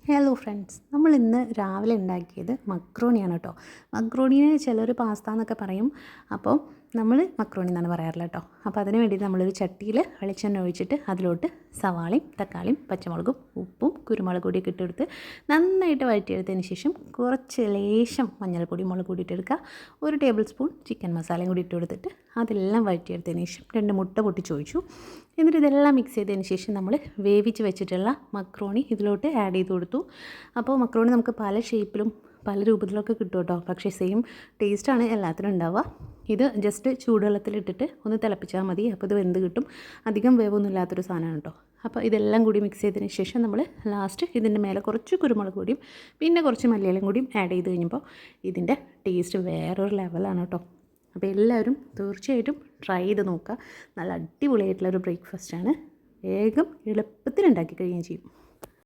Hello friends, നമ്മൾ ഇന്ന് രാവിലെ ഉണ്ടാക്കിയത് മക്രോണിയാണ് കേട്ടോ. മക്രോണിയെ ചിലർ പാസ്ത എന്നൊക്കെ പറയും. അപ്പോൾ നമ്മൾ മക്രോണി എന്നാണ് പറയാറില്ല കേട്ടോ. അപ്പോൾ അതിന് വേണ്ടി നമ്മളൊരു ചട്ടിയിൽ വെളിച്ചെണ്ണ ഒഴിച്ചിട്ട് അതിലോട്ട് സവാളയും തക്കാളിയും പച്ചമുളകും ഉപ്പും കുരുമുളക് പൊടിയൊക്കെ ഇട്ടെടുത്ത് നന്നായിട്ട് വഴറ്റിയെടുത്തതിന് ശേഷം കുറച്ച് ലേശം മഞ്ഞൾപ്പൊടി മുളക് പൊടി ഇട്ടെടുക്കുക. 1 ടേബിൾ സ്പൂൺ ചിക്കൻ മസാലയും കൂടി ഇട്ട് കൊടുത്തിട്ട് അതെല്ലാം വഴറ്റിയെടുത്തതിന് ശേഷം 2 മുട്ട പൊട്ടിച്ചൊഴിച്ചു. എന്നിട്ട് ഇതെല്ലാം മിക്സ് ചെയ്തതിന് ശേഷം നമ്മൾ വേവിച്ച് വെച്ചിട്ടുള്ള മക്രോണി ഇതിലോട്ട് ആഡ് ചെയ്ത് കൊടുത്തു. അപ്പോൾ മക്രോണി നമുക്ക് പല ഷേപ്പിലും പല രൂപത്തിലൊക്കെ കിട്ടും കേട്ടോ. പക്ഷേ സെയിം ടേസ്റ്റാണ് എല്ലാത്തിനും ഉണ്ടാവുക. ഇത് ജസ്റ്റ് ചൂടുവെള്ളത്തിലിട്ടിട്ട് ഒന്ന് തിളപ്പിച്ചാൽ മതി. അപ്പോൾ ഇത് വെന്ത് കിട്ടും. അധികം വേവൊന്നും ഇല്ലാത്തൊരു സാധനമാണ് കേട്ടോ. അപ്പോൾ ഇതെല്ലാം കൂടി മിക്സ് ചെയ്തതിന് ശേഷം നമ്മൾ ലാസ്റ്റ് ഇതിൻ്റെ മേലെ കുറച്ച് കുരുമുളക് പൊടിയും പിന്നെ കുറച്ച് മല്ലിയിലയും കൂടിയും ആഡ് ചെയ്ത് കഴിഞ്ഞപ്പോൾ ഇതിൻ്റെ ടേസ്റ്റ് വേറൊരു ലെവലാണ് കേട്ടോ. അപ്പോൾ എല്ലാവരും തീർച്ചയായിട്ടും ട്രൈ ചെയ്ത് നോക്കുക. നല്ല അടിപൊളിയായിട്ടുള്ളൊരു ബ്രേക്ക്ഫാസ്റ്റാണ്. വേഗം എളുപ്പത്തിൽ ഉണ്ടാക്കി കഴിയുകയും ചെയ്യും.